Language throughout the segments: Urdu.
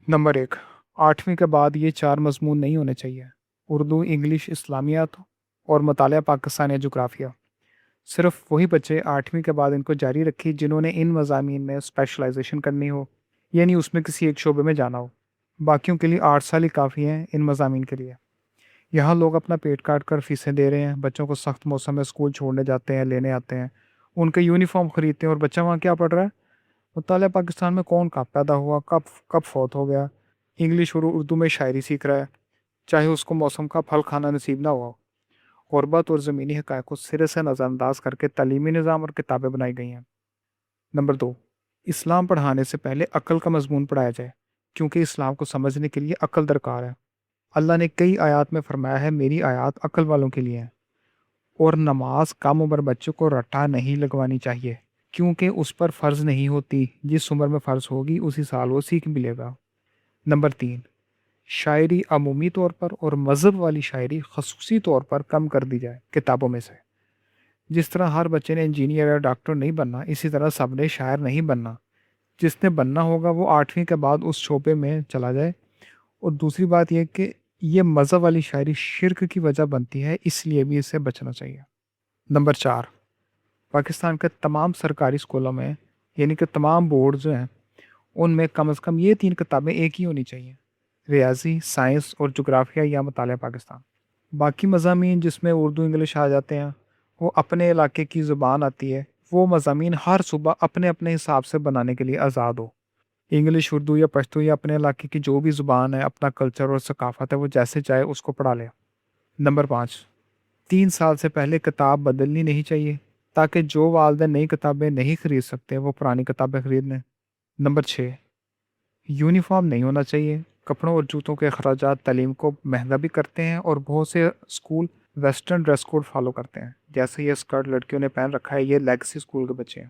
نمبر 1، 8ویں کے بعد یہ 4 مضمون نہیں ہونے چاہیے: اردو، انگلش، اسلامیات اور مطالعہ پاکستانی جغرافیہ۔ صرف وہی بچے 8ویں کے بعد ان کو جاری رکھی جنہوں نے ان مضامین میں اسپیشلائزیشن کرنی ہو، یعنی اس میں کسی ایک شعبے میں جانا ہو۔ باقیوں کے لیے 8 سال ہی کافی ہیں ان مضامین کے لیے۔ یہاں لوگ اپنا پیٹ کاٹ کر فیسیں دے رہے ہیں، بچوں کو سخت موسم میں اسکول چھوڑنے جاتے ہیں، لینے آتے ہیں، ان کے یونیفارم خریدتے ہیں، اور بچہ وہاں کیا پڑھ رہا ہے؟ مطالعہ پاکستان میں کون کب پیدا ہوا، کب کب فوت ہو گیا، انگلش اور اردو میں شاعری سیکھ رہا ہے، چاہے اس کو موسم کا پھل کھانا نصیب نہ ہوا ہو۔ غربت اور زمینی حقائق کو سرے سے نظر انداز کر کے تعلیمی نظام اور کتابیں بنائی گئی ہیں۔ نمبر 2، اسلام پڑھانے سے پہلے عقل کا مضمون پڑھایا جائے، کیونکہ اسلام کو سمجھنے کے لیے عقل درکار ہے۔ اللہ نے کئی آیات میں فرمایا ہے میری آیات عقل والوں کے لیے ہیں، اور نماز کم عمر بچوں کو رٹا نہیں لگوانی چاہیے، کیونکہ اس پر فرض نہیں ہوتی، جس عمر میں فرض ہوگی اسی سال وہ سیکھ ملے گا۔ نمبر 3، شاعری عمومی طور پر اور مذہب والی شاعری خصوصی طور پر کم کر دی جائے کتابوں میں سے۔ جس طرح ہر بچے نے انجینئر یا ڈاکٹر نہیں بننا، اسی طرح سب نے شاعر نہیں بننا۔ جس نے بننا ہوگا وہ 8ویں کے بعد اس شعبے میں چلا جائے۔ اور دوسری بات یہ کہ یہ مذہب والی شاعری شرک کی وجہ بنتی ہے، اس لیے بھی اس سے بچنا چاہیے۔ نمبر 4، پاکستان کے تمام سرکاری اسکولوں میں، یعنی کہ تمام بورڈ جو ہیں، ان میں کم از کم یہ 3 کتابیں ایک ہی ہونی چاہیے: ریاضی، سائنس اور جغرافیہ یا مطالعہ پاکستان۔ باقی مضامین جس میں اردو انگلش آ جاتے ہیں، وہ اپنے علاقے کی زبان آتی ہے، وہ مضامین ہر صوبہ اپنے اپنے حساب سے بنانے کے لیے آزاد ہو۔ انگلش، اردو یا پشتو یا اپنے علاقے کی جو بھی زبان ہے، اپنا کلچر اور ثقافت ہے، وہ جیسے چاہے اس کو پڑھا لے۔ نمبر 5، 3 سال سے پہلے کتاب بدلنی نہیں چاہیے، تاکہ جو والدین نئی کتابیں نہیں خرید سکتے وہ پرانی کتابیں خرید لیں۔ نمبر 6، یونیفارم نہیں ہونا چاہیے۔ کپڑوں اور جوتوں کے اخراجات تعلیم کو مہنگا بھی کرتے ہیں، اور بہت سے school western dress code follow کرتے ہیں، جیسے یہ اسکرٹ لڑکیوں نے پہن رکھا ہے، یہ لیگسی اسکول کے بچے ہیں۔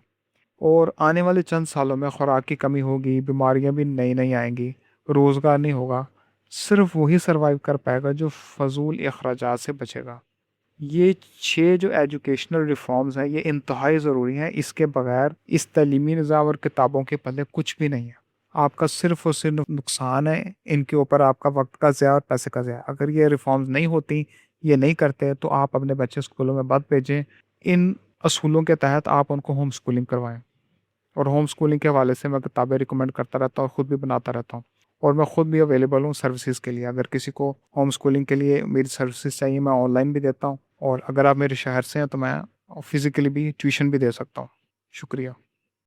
اور آنے والے چند سالوں میں خوراک کی کمی ہوگی، بیماریاں بھی نئی نئی آئیں گی، روزگار نہیں ہوگا۔ صرف وہی سروائیو کر پائے گا جو فضول اخراجات سے بچے گا۔ یہ 6 جو ایجوکیشنل ریفارمز ہیں، یہ انتہائی ضروری ہیں۔ اس کے بغیر اس تعلیمی نظام اور کتابوں کے پلے کچھ بھی نہیں ہے۔ آپ کا صرف اور صرف نقصان ہے ان کے اوپر، آپ کا وقت کا ضیاع اور پیسے کا ضیاع۔ اگر یہ ریفارمز نہیں ہوتی، یہ نہیں کرتے، تو آپ اپنے بچے اسکولوں میں مت بھیجیں۔ ان اصولوں کے تحت آپ ان کو ہوم اسکولنگ کروائیں۔ اور ہوم اسکولنگ کے حوالے سے میں کتابیں ریکمینڈ کرتا رہتا ہوں، خود بھی بناتا رہتا ہوں، اور میں خود بھی اویلیبل ہوں سروسز کے لیے۔ اگر کسی کو ہوم اسکولنگ کے لیے میری سروسز چاہیے، میں آن لائن بھی دیتا ہوں، اور اگر آپ میرے شہر سے ہیں تو میں فزیکلی بھی ٹیوشن بھی دے سکتا ہوں۔ شکریہ۔